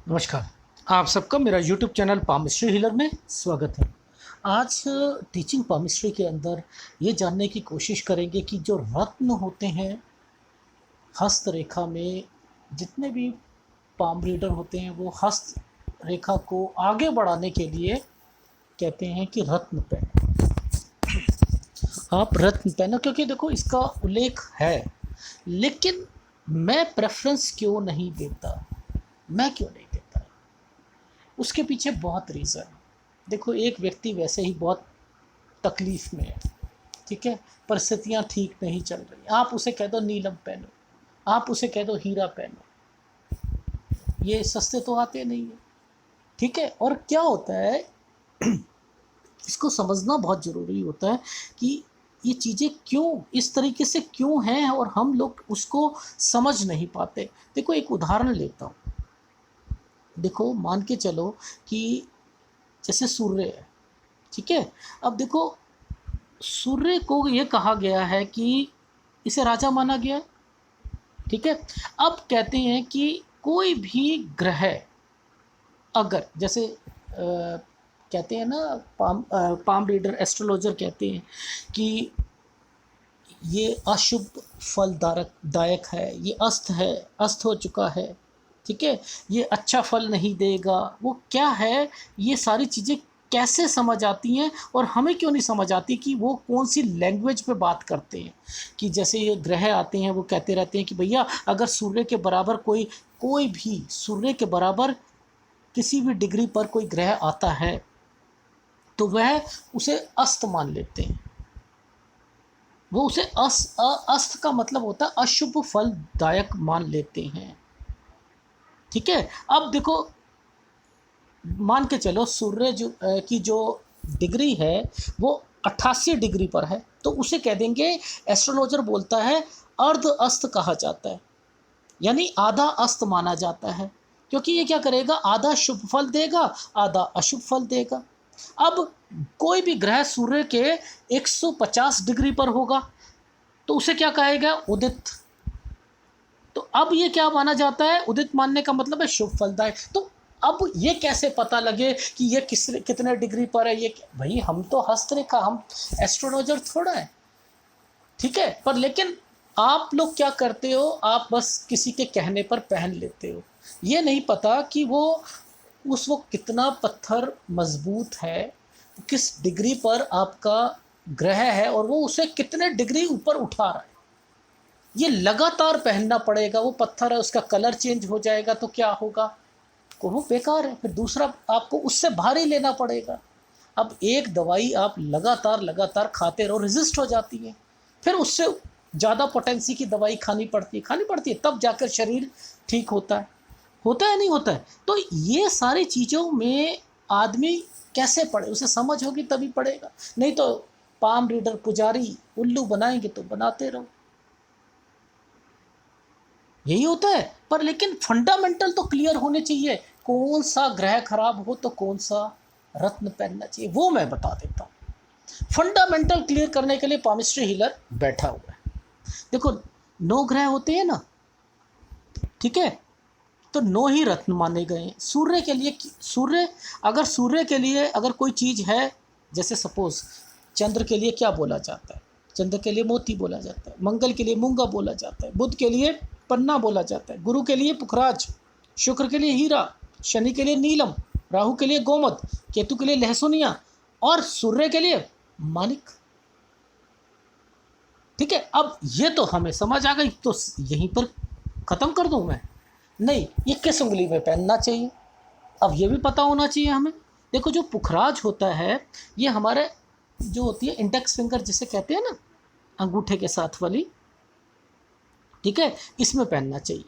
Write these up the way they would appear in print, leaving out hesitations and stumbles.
नमस्कार। आप सबका मेरा यूट्यूब चैनल पामिस्ट्री हीलर में स्वागत है। आज टीचिंग पामिस्ट्री के अंदर ये जानने की कोशिश करेंगे कि जो रत्न होते हैं हस्त रेखा में, जितने भी पाम रीडर होते हैं वो हस्त रेखा को आगे बढ़ाने के लिए कहते हैं कि रत्न पहनो। आप रत्न पहनो क्योंकि देखो इसका उल्लेख है, लेकिन मैं प्रेफरेंस क्यों नहीं देता, मैं क्यों नहीं देता, उसके पीछे बहुत रीज़न है। देखो एक व्यक्ति वैसे ही बहुत तकलीफ़ में है, ठीक है, परिस्थितियाँ ठीक नहीं चल रही, आप उसे कह दो नीलम पहनो, आप उसे कह दो हीरा पहनो, ये सस्ते तो आते नहीं है, ठीक है। और क्या होता है, इसको समझना बहुत ज़रूरी होता है कि ये चीज़ें क्यों इस तरीके से क्यों हैं और हम लोग उसको समझ नहीं पाते। देखो एक उदाहरण लेता हूँ, देखो मान के चलो कि जैसे सूर्य है, ठीक है। अब देखो सूर्य को ये कहा गया है कि इसे राजा माना गया है, ठीक है। अब कहते हैं कि कोई भी ग्रह अगर जैसे कहते हैं ना, पाम रीडर एस्ट्रोलॉजर कहते हैं कि ये अशुभ फलदायक दायक है, ये अस्त है, अस्त हो चुका है, ठीक है, ये अच्छा फल नहीं देगा, वो क्या है, ये सारी चीज़ें कैसे समझ आती हैं और हमें क्यों नहीं समझ आती कि वो कौन सी लैंग्वेज पे बात करते हैं। कि जैसे ये ग्रह आते हैं वो कहते रहते हैं कि भैया अगर सूर्य के बराबर कोई कोई भी सूर्य के बराबर किसी भी डिग्री पर कोई ग्रह आता है तो वह उसे अस्त मान लेते हैं। वो उसे अस्त का मतलब होता है अशुभ फलदायक मान लेते हैं, ठीक है। अब देखो मान के चलो सूर्य की जो डिग्री है वो 88 डिग्री पर है, तो उसे कह देंगे, एस्ट्रोलॉजर बोलता है अर्ध अस्त कहा जाता है, यानी आधा अस्त माना जाता है, क्योंकि ये क्या करेगा, आधा शुभ फल देगा, आधा अशुभ फल देगा। अब कोई भी ग्रह सूर्य के 150 डिग्री पर होगा तो उसे क्या कहेगा, उदित। तो अब ये क्या माना जाता है, उदित मानने का मतलब है शुभ फलदायक। तो अब ये कैसे पता लगे कि ये कितने डिग्री पर है, ये भाई हम तो हस्तरेखा, हम एस्ट्रोलॉजर थोड़ा है, ठीक है। पर लेकिन आप लोग क्या करते हो, आप बस किसी के कहने पर पहन लेते हो, ये नहीं पता कि वो उस वक्त कितना पत्थर मजबूत है, किस डिग्री पर आपका ग्रह है और वो उसे कितने डिग्री ऊपर उठा रहा है। ये लगातार पहनना पड़ेगा, वो पत्थर है उसका कलर चेंज हो जाएगा तो क्या होगा, को वो बेकार है, फिर दूसरा आपको उससे भारी लेना पड़ेगा। अब एक दवाई आप लगातार लगातार खाते रहो, रेजिस्ट हो जाती है, फिर उससे ज़्यादा पोटेंसी की दवाई खानी पड़ती है तब जाकर शरीर ठीक होता है नहीं होता है। तो ये सारी चीज़ों में आदमी कैसे पढ़े, उसे समझ होगी तभी पढ़ेगा, नहीं तो पाम रीडर पुजारी उल्लू बनाएंगे तो बनाते रहो, यही होता है। पर लेकिन फंडामेंटल तो क्लियर होने चाहिए, कौन सा ग्रह खराब हो तो कौन सा रत्न पहनना चाहिए, वो मैं बता देता हूँ। फंडामेंटल क्लियर करने के लिए पामिस्ट्री हीलर बैठा हुआ है। देखो 9 ग्रह होते हैं ना, ठीक है, तो 9 ही रत्न माने गए हैं सूर्य के लिए। सूर्य के लिए अगर कोई चीज़ है, जैसे सपोज चंद्र के लिए क्या बोला जाता है, चंद्र के लिए मोती बोला जाता है, मंगल के लिए मूंगा बोला जाता है, बुध के लिए पन्ना बोला जाता है, गुरु के लिए पुखराज, शुक्र के लिए हीरा, शनि के लिए नीलम, राहु के लिए गोमद, केतु के लिए लहसुनिया और सूर्य के लिए मानिक, ठीक है। अब ये तो हमें समझ आ गई, तो यहीं पर ख़त्म कर दूं मैं, नहीं, ये किस उंगली में पहनना चाहिए, अब ये भी पता होना चाहिए हमें। देखो जो पुखराज होता है ये हमारे जो होती है इंडेक्स फिंगर जिसे कहते हैं ना, अंगूठे के साथ वाली, ठीक है, इसमें पहनना चाहिए।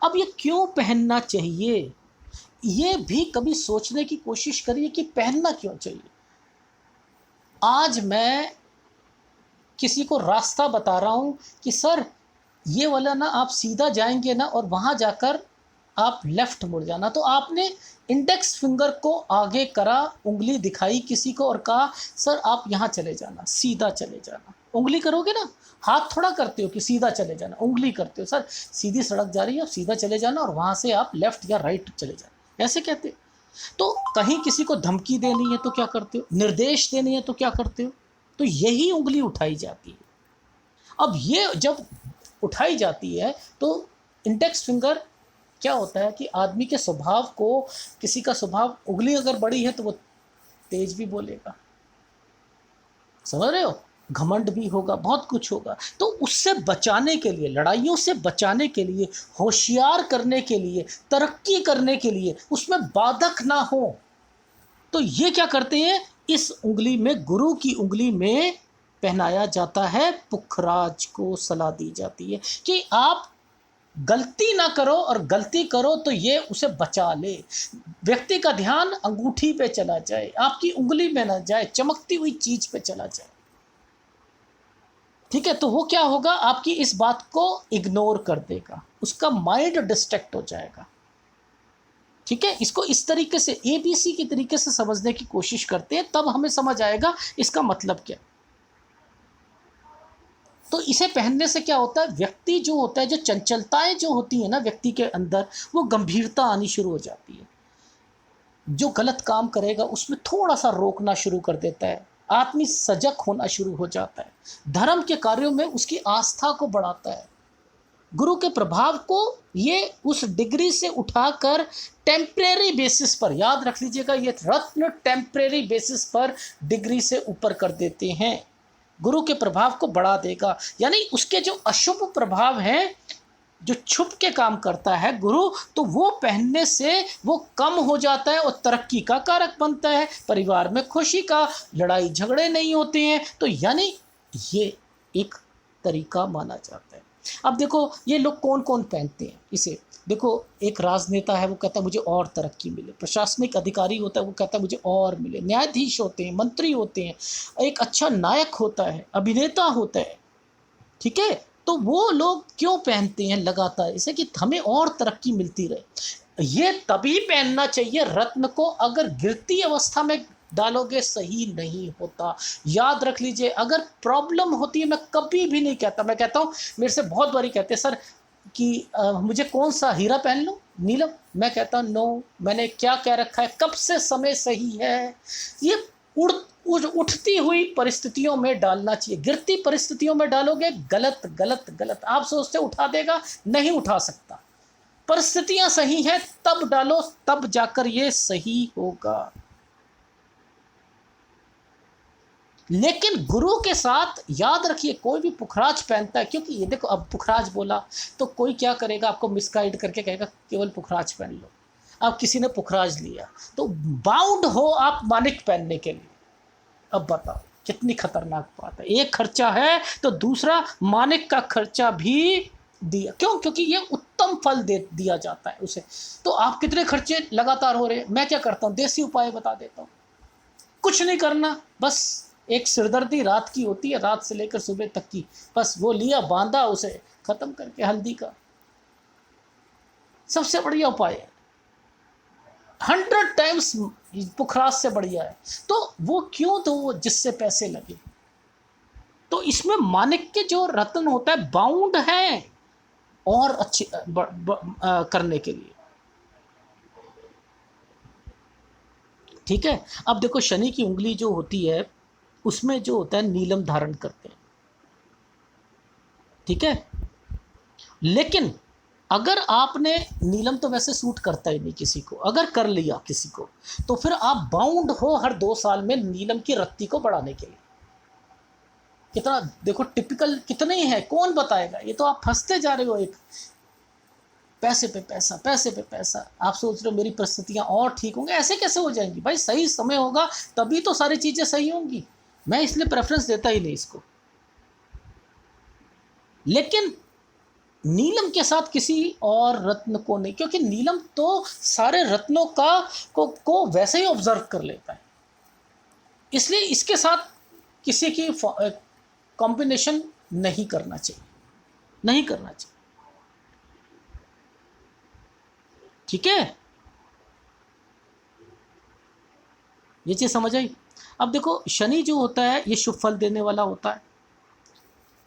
अब ये क्यों पहनना चाहिए, ये भी कभी सोचने की कोशिश करिए कि पहनना क्यों चाहिए। आज मैं किसी को रास्ता बता रहा हूँ कि सर ये वाला ना आप सीधा जाएंगे ना और वहाँ जाकर आप लेफ़्ट मुड़ जाना, तो आपने इंडेक्स फिंगर को आगे करा, उंगली दिखाई किसी को और कहा सर आप यहाँ चले जाना, सीधा चले जाना, उंगली करोगे ना, हाथ थोड़ा करते हो कि सीधा चले जाना, उंगली करते हो, सर सीधी सड़क जा रही है आप सीधा चले जाना और वहाँ से आप लेफ़्ट या राइट चले जाना, ऐसे कहते हो। तो कहीं किसी को धमकी देनी है तो क्या करते हो, निर्देश देनी है तो क्या करते हो, तो यही उंगली उठाई जाती है। अब ये जब उठाई जाती है तो इंडेक्स फिंगर क्या होता है कि आदमी के स्वभाव को, किसी का स्वभाव, उंगली अगर बड़ी है तो वो तेज भी बोलेगा, समझ रहे हो, घमंड भी होगा, बहुत कुछ होगा। तो उससे बचाने के लिए, लड़ाइयों से बचाने के लिए, होशियार करने के लिए, तरक्की करने के लिए, उसमें बाधक ना हो, तो ये क्या करते हैं, इस उंगली में, गुरु की उंगली में पहनाया जाता है, पुखराज को सलाह दी जाती है कि आप गलती ना करो, और गलती करो तो ये उसे बचा ले। व्यक्ति का ध्यान अंगूठी पे चला जाए, आपकी उंगली में ना जाए, चमकती हुई चीज पे चला जाए। ठीक है, तो वो क्या होगा, आपकी इस बात को इग्नोर कर देगा, उसका माइंड डिस्ट्रैक्ट हो जाएगा। ठीक है, इसको इस तरीके से ABC की तरीके से समझने की कोशिश करते हैं, तब हमें समझ आएगा इसका मतलब क्या। तो इसे पहनने से क्या होता है, व्यक्ति जो होता है, जो चंचलताएं जो होती है ना व्यक्ति के अंदर, वो गंभीरता आनी शुरू हो जाती है। जो गलत काम करेगा उसमें थोड़ा सा रोकना शुरू कर देता है, आदमी सजग होना शुरू हो जाता है, धर्म के कार्यों में उसकी आस्था को बढ़ाता है। गुरु के प्रभाव को ये उस डिग्री से उठाकर टेम्परेरी बेसिस पर, याद रख लीजिएगा, ये रत्न टेम्परेरी बेसिस पर डिग्री से ऊपर कर देते हैं। गुरु के प्रभाव को बढ़ा देगा, यानी उसके जो अशुभ प्रभाव हैं, जो छुप के काम करता है गुरु, तो वो पहनने से वो कम हो जाता है और तरक्की का कारक बनता है, परिवार में खुशी का, लड़ाई झगड़े नहीं होते हैं। तो यानी ये एक तरीका माना जाता है। अब देखो ये लोग कौन कौन पहनते हैं इसे, देखो एक राजनेता है वो कहता है मुझे और तरक्की मिले, प्रशासनिक अधिकारी होता है वो कहता है मुझे और मिले, न्यायाधीश होते हैं, मंत्री होते हैं, एक अच्छा नायक होता है, अभिनेता होता है, ठीक है, तो वो लोग क्यों पहनते हैं लगातार, इसे कि हमें और तरक्की मिलती रहे। ये तभी पहनना चाहिए, रत्न को अगर गिरती अवस्था में डालोगे सही नहीं होता। याद रख लीजिए, अगर प्रॉब्लम होती है, मैं कभी भी नहीं कहता, मैं कहता हूँ, मेरे से बहुत बारी कहते हैं सर कि मुझे कौन सा हीरा पहन लूँ, नीलम, मैं कहता हूँ नो, मैंने क्या कह रखा है, कब से समय सही है, ये उठती हुई परिस्थितियों में डालना चाहिए। गिरती परिस्थितियों में डालोगे, गलत गलत गलत, आप सोचते उठा देगा, नहीं उठा सकता, परिस्थितियां सही हैं तब डालो, तब जाकर ये सही होगा। लेकिन गुरु के साथ याद रखिए, कोई भी पुखराज पहनता है, क्योंकि ये देखो, अब पुखराज बोला तो कोई क्या करेगा, आपको मिसगाइड करके कहेगा केवल पुखराज पहन लो। अब किसी ने पुखराज लिया तो बाउंड हो आप मानिक पहनने के लिए। अब बताओ कितनी खतरनाक बात है, एक खर्चा है तो दूसरा मानिक का खर्चा भी दिया, क्यों, क्योंकि ये उत्तम फल दे दिया जाता है उसे। तो आप कितने खर्चे लगातार हो रहे हैं, मैं क्या करता हूँ, देसी उपाय बता देता हूँ, कुछ नहीं करना, बस एक सिरदर्दी रात की होती है, रात से लेकर सुबह तक की, बस वो लिया, बांधा, उसे खत्म करके हल्दी का, सबसे बढ़िया उपाय है, 100 टाइम्स पुखराज से बढ़िया है। तो वो क्यों, तो वो जिससे पैसे लगे। तो इसमें मानिक के जो रत्न होता है बाउंड है और अच्छे करने के लिए। ठीक है, अब देखो शनि की उंगली जो होती है उसमें जो होता है नीलम धारण करते हैं, ठीक है, लेकिन अगर आपने, नीलम तो वैसे सूट करता ही नहीं किसी को, अगर कर लिया किसी को तो फिर आप बाउंड हो हर 2 साल में नीलम की रत्ती को बढ़ाने के लिए। कितना देखो टिपिकल कितने हैं, कौन बताएगा, ये तो आप फंसते जा रहे हो, एक पैसे पे पैसा, पैसे पे पैसा, आप सोच रहे हो मेरी परिस्थितियां और ठीक होंगी, ऐसे कैसे हो जाएंगी भाई, सही समय होगा तभी तो सारी चीज़ें सही होंगी। मैं इसलिए प्रेफरेंस देता ही नहीं इसको। लेकिन नीलम के साथ किसी और रत्न को नहीं, क्योंकि नीलम तो सारे रत्नों को वैसे ही ऑब्जर्व कर लेता है, इसलिए इसके साथ किसी की कॉम्बिनेशन नहीं करना चाहिए, नहीं करना चाहिए। ठीक है, ये चीज़ समझ आई। अब देखो शनि जो होता है ये शुभ फल देने वाला होता है,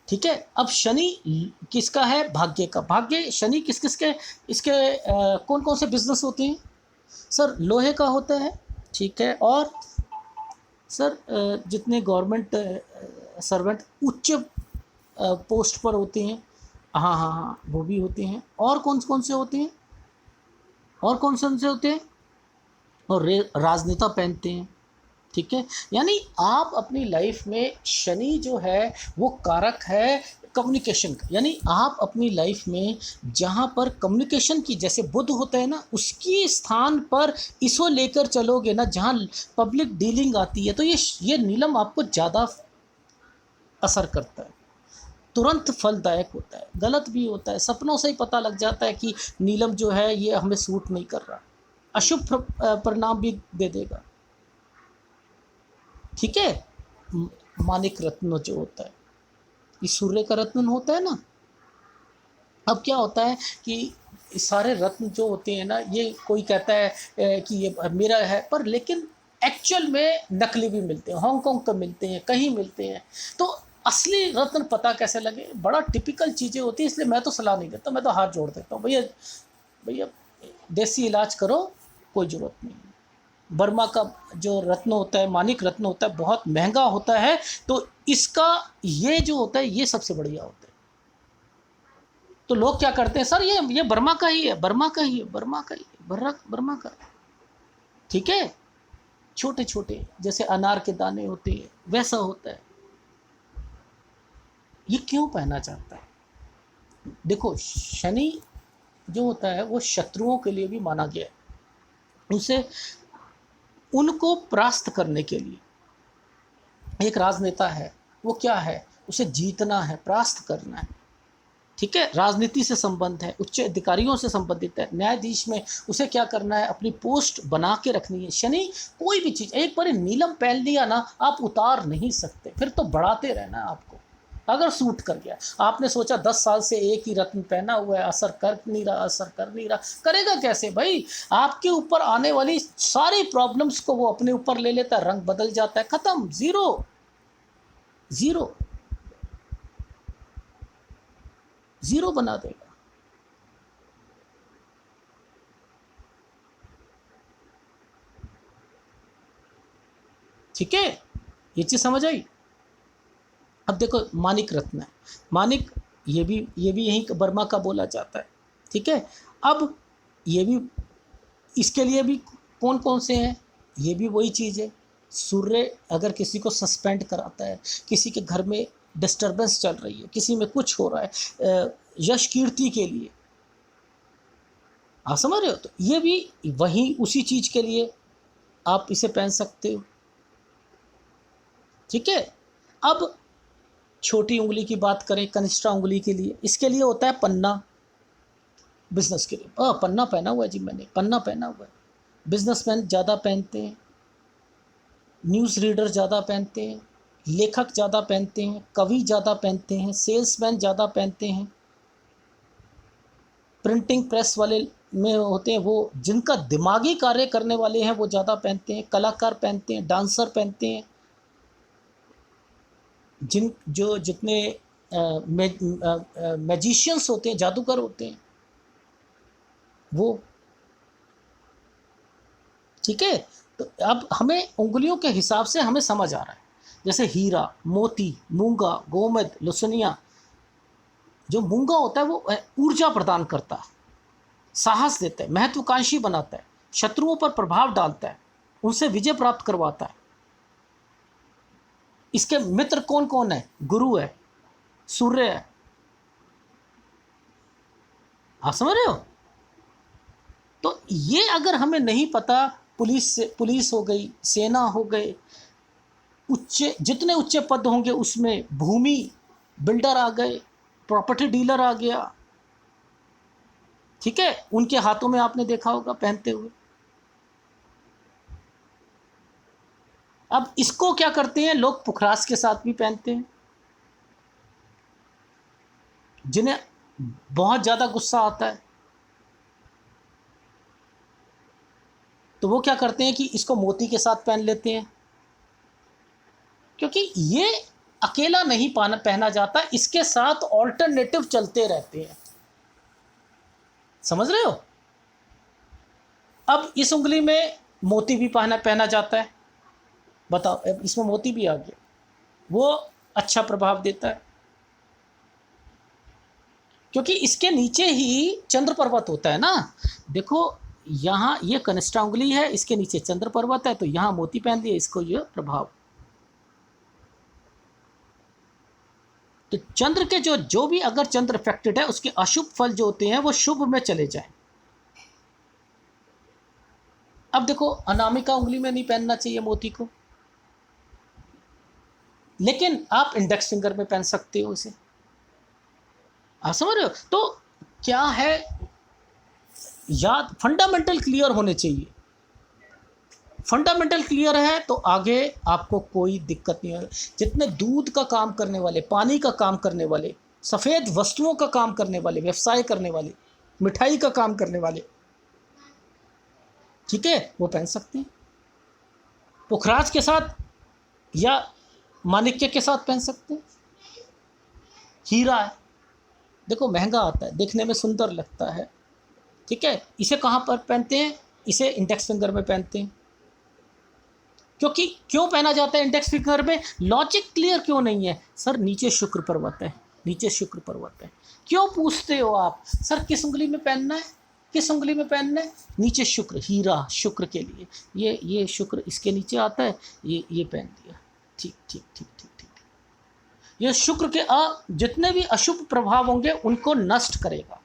ठीक है। अब शनि किसका है, भाग्य का। भाग्य शनि किस किस के, इसके कौन कौन से बिजनेस होते हैं, सर लोहे का होता है, ठीक है। और सर जितने गवर्नमेंट सर्वेंट उच्च पोस्ट पर होते हैं, हाँ हाँ हाँ वो भी होते हैं। और कौन कौन से होते हैं, और कौन कौन से होते हैं, और राजनेता पहनते हैं, ठीक है। यानी आप अपनी लाइफ में शनि जो है वो कारक है कम्युनिकेशन का। यानी आप अपनी लाइफ में जहाँ पर कम्युनिकेशन की, जैसे बुध होता है ना, उसकी स्थान पर इसको लेकर चलोगे ना, जहाँ पब्लिक डीलिंग आती है, तो ये नीलम आपको ज़्यादा असर करता है, तुरंत फलदायक होता है। गलत भी होता है, सपनों से ही पता लग जाता है कि नीलम जो है ये हमें सूट नहीं कर रहा, अशुभ परिणाम भी दे देगा, ठीक है। मानिक रत्न जो होता है, ये सूर्य का रत्न होता है ना। अब क्या होता है कि सारे रत्न जो होते हैं ना, ये कोई कहता है कि ये मेरा है, पर लेकिन एक्चुअल में नकली भी मिलते हैं, हांगकांग के मिलते हैं, कहीं मिलते हैं। तो असली रत्न पता कैसे लगे, बड़ा टिपिकल चीज़ें होती हैं। इसलिए मैं तो सलाह नहीं देता, मैं तो हाथ जोड़ देता हूँ, भैया भैया देसी इलाज करो, कोई ज़रूरत नहीं है। बर्मा का जो रत्न होता है, मानिक रत्न होता है, बहुत महंगा होता है। तो इसका ये जो होता है ये सबसे बढ़िया होता है। तो लोग क्या करते हैं, सर ये बर्मा का ही है, बर्मा का ही है, बर्मा का ही है, बर्मा का, ठीक है। छोटे छोटे जैसे अनार के दाने होते हैं वैसा होता है। ये क्यों पहना जाता है? देखो शनि जो होता है वो शत्रुओं के लिए भी माना गया है। उसे उनको परास्त करने के लिए एक राजनेता है, वो क्या है, उसे जीतना है, परास्त करना है, ठीक है। राजनीति से संबंध है, उच्च अधिकारियों से संबंधित है, न्यायाधीश में उसे क्या करना है, अपनी पोस्ट बना के रखनी है। शनि कोई भी चीज़ एक बार नीलम पहन लिया ना, आप उतार नहीं सकते, फिर तो बढ़ाते रहना है आपको। अगर सूट कर गया, आपने सोचा 10 साल से एक ही रत्न पहना हुआ है, असर कर नहीं रहा, असर कर नहीं रहा, करेगा कैसे भाई? आपके ऊपर आने वाली सारी प्रॉब्लम्स को वो अपने ऊपर ले लेता है, रंग बदल जाता है, खत्म, जीरो जीरो जीरो बना देगा। ठीक है, ये चीज़ समझ आई। अब देखो मानिक रत्न है, मानिक ये भी यहीं बर्मा का बोला जाता है, ठीक है। अब ये भी, इसके लिए भी कौन कौन से हैं, ये भी वही चीज़ है। सूर्य अगर किसी को सस्पेंड कराता है, किसी के घर में डिस्टरबेंस चल रही है, किसी में कुछ हो रहा है यश कीर्ति के लिए, आप समझ रहे हो, तो ये भी वही उसी चीज़ के लिए आप इसे पहन सकते हो, ठीक है। अब छोटी उंगली की बात करें, कनिष्ठा उंगली के लिए, इसके लिए होता है पन्ना, बिजनेस के लिए। पन्ना पहना हुआ है जी, मैंने पन्ना पहना हुआ है। बिजनेसमैन ज़्यादा पहनते हैं, न्यूज़ रीडर ज़्यादा पहनते हैं, लेखक ज़्यादा पहनते हैं, कवि ज़्यादा पहनते हैं, सेल्समैन ज़्यादा पहनते हैं, प्रिंटिंग प्रेस वाले में होते हैं, वो जिनका दिमागी कार्य करने वाले हैं वो ज़्यादा पहनते हैं, कलाकार पहनते हैं, डांसर पहनते हैं, जितने मैजिशियंस होते हैं, जादूगर होते हैं वो, ठीक है। तो अब हमें उंगलियों के हिसाब से हमें समझ आ रहा है, जैसे हीरा, मोती, मूंगा, गोमेद, लुसनिया। जो मूंगा होता है वो ऊर्जा प्रदान करता है, साहस देता है, महत्वाकांक्षी बनाता है, शत्रुओं पर प्रभाव डालता है, उनसे विजय प्राप्त करवाता है। इसके मित्र कौन कौन है, गुरु है, सूर्य है, आप समझ रहे हो। तो ये अगर हमें नहीं पता, पुलिस हो गई, सेना हो गए, उच्च जितने उच्च पद होंगे उसमें भूमि बिल्डर आ गए, प्रॉपर्टी डीलर आ गया, ठीक है, उनके हाथों में आपने देखा होगा पहनते हुए। अब इसको क्या करते हैं लोग, पुखराज के साथ भी पहनते हैं। जिन्हें बहुत ज़्यादा गुस्सा आता है तो वो क्या करते हैं कि इसको मोती के साथ पहन लेते हैं, क्योंकि ये अकेला नहीं पहना जाता, इसके साथ ऑल्टरनेटिव चलते रहते हैं, समझ रहे हो। अब इस उंगली में मोती भी पहना जाता है, बताओ, अब इसमें मोती भी आ गया, वो अच्छा प्रभाव देता है, क्योंकि इसके नीचे ही चंद्र पर्वत होता है ना। देखो यहाँ ये कनिष्ठा उंगली है, इसके नीचे चंद्र पर्वत है, तो यहाँ मोती पहन दिया, इसको ये प्रभाव। तो चंद्र के जो भी अगर चंद्र अफेक्टेड है, उसके अशुभ फल जो होते हैं वो शुभ में चले जाएं। अब देखो अनामिका उंगली में नहीं पहनना चाहिए मोती को, लेकिन आप इंडेक्स फिंगर में पहन सकते हो इसे, आप समझ रहे हो। तो क्या है, याद फंडामेंटल क्लियर होने चाहिए। फंडामेंटल क्लियर है तो आगे आपको कोई दिक्कत नहीं है। जितने दूध का काम करने वाले, पानी का काम करने वाले, सफ़ेद वस्तुओं का काम करने वाले, व्यवसाय करने वाले, मिठाई का काम करने वाले, ठीक है, वो पहन सकते हैं। पुखराज के साथ या माणिक्य के साथ पहन सकते हैं। हीरा है, देखो महंगा आता है, देखने में सुंदर लगता है, ठीक है, इसे कहाँ पर पहनते हैं, इसे इंडेक्स फिंगर में पहनते हैं। क्योंकि क्यों पहना जाता है इंडेक्स फिंगर में, लॉजिक क्लियर क्यों नहीं है सर, नीचे शुक्र पर्वत है, नीचे शुक्र पर्वत है। क्यों पूछते हो आप, सर किस उंगली में पहनना है, किस उंगली में पहनना है, नीचे शुक्र, हीरा शुक्र के लिए, ये शुक्र इसके नीचे आता है, ये पहन दिया, ठीक ठीक ठीक ठीक ठीक। ये शुक्र के जितने भी अशुभ प्रभाव होंगे उनको नष्ट करेगा।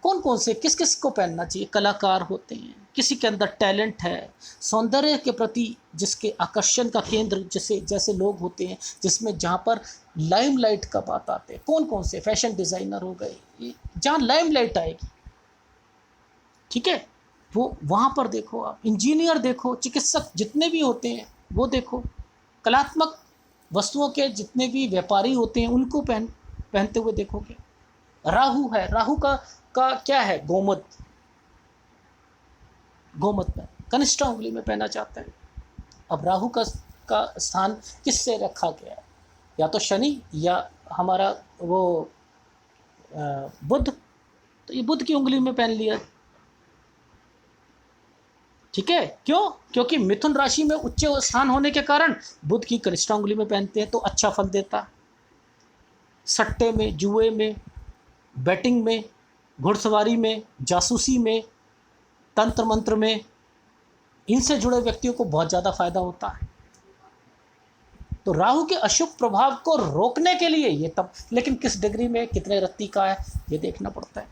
कौन कौन से, किस किस को पहनना चाहिए, कलाकार होते हैं, किसी के अंदर टैलेंट है, सौंदर्य के प्रति जिसके आकर्षण का केंद्र जैसे लोग होते हैं, जिसमें जहाँ पर लाइमलाइट का बात आते हैं, कौन कौन से फैशन डिज़ाइनर हो गए, जहाँ लाइमलाइट आएगी, ठीक है, वो वहाँ पर देखो आप, इंजीनियर देखो, चिकित्सक जितने भी होते हैं वो देखो, कलात्मक वस्तुओं के जितने भी व्यापारी होते हैं उनको पहनते हुए देखोगे। राहु है, राहु का क्या है, गोमत, गोमत में कनिष्ठा उंगली में पहना जाता है। अब राहु का स्थान किससे रखा गया है, या तो शनि या हमारा वो बुध, तो ये बुध की उंगली में पहन लिया, ठीक है, क्यों, क्योंकि मिथुन राशि में उच्च स्थान होने के कारण बुध की कनिष्ठा उंगली में पहनते हैं, तो अच्छा फल देता। सट्टे में, जुए में, बैटिंग में, घुड़सवारी में, जासूसी में, तंत्र मंत्र में, इनसे जुड़े व्यक्तियों को बहुत ज़्यादा फायदा होता है। तो राहु के अशुभ प्रभाव को रोकने के लिए ये तब, लेकिन किस डिग्री में, कितने रत्ती का है, ये देखना पड़ता है।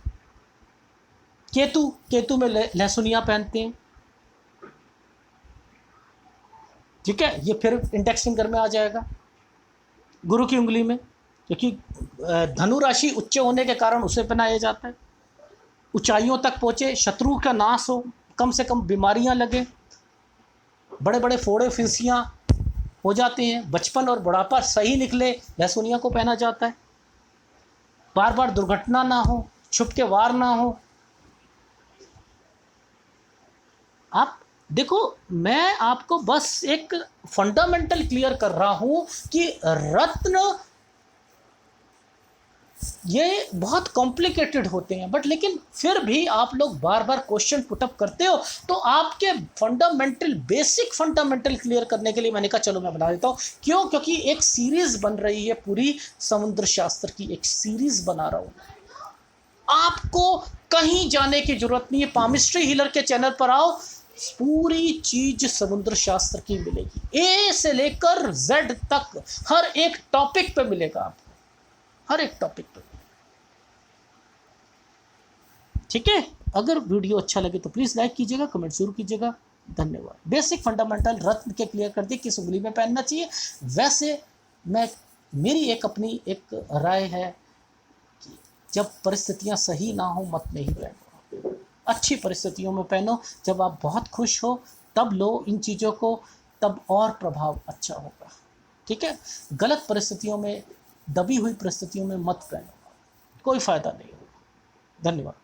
केतु में लहसुनिया पहनते हैं, ठीक है, ये फिर इंडेक्स फिंगर में आ जाएगा। गुरु की उंगली में, क्योंकि धनु राशि उच्च होने के कारण उसे पहनाया जाता है। ऊंचाइयों तक पहुँचे, शत्रु का नाश हो, कम से कम बीमारियां लगे, बड़े बड़े फोड़े फिंसियाँ हो जाते हैं, बचपन और बुढ़ापा सही निकले, लहसुनिया को पहना जाता है। बार बार दुर्घटना ना हो, छुप के वार ना हो। आप देखो, मैं आपको बस एक फंडामेंटल क्लियर कर रहा हूं कि रत्न ये बहुत कॉम्प्लिकेटेड होते हैं, बट लेकिन फिर भी आप लोग बार बार क्वेश्चन पुटअप करते हो, तो आपके फंडामेंटल, बेसिक फंडामेंटल क्लियर करने के लिए मैंने कहा चलो मैं बना देता हूँ। क्यों, क्योंकि एक सीरीज बन रही है, पूरी समुद्र शास्त्र की एक सीरीज बना रहा हूँ। आपको कहीं जाने की जरूरत नहीं है, पामिस्ट्री हीलर के चैनल पर आओ, पूरी चीज समुद्र शास्त्र की मिलेगी, ए से लेकर जेड तक हर एक टॉपिक पे मिलेगा आपको, हर एक टॉपिक पे, ठीक है। अगर वीडियो अच्छा लगे तो प्लीज लाइक कीजिएगा, कमेंट जरूर कीजिएगा, धन्यवाद। बेसिक फंडामेंटल रत्न के क्लियर कर दिए, किस उंगली में पहनना चाहिए। वैसे मेरी एक अपनी एक राय है कि जब परिस्थितियां सही ना हो मत नहीं पहनो, अच्छी परिस्थितियों में पहनो, जब आप बहुत खुश हो तब लो इन चीज़ों को, तब और प्रभाव अच्छा होगा, ठीक है। गलत परिस्थितियों में, दबी हुई परिस्थितियों में मत पहनो, कोई फ़ायदा नहीं होगा। धन्यवाद।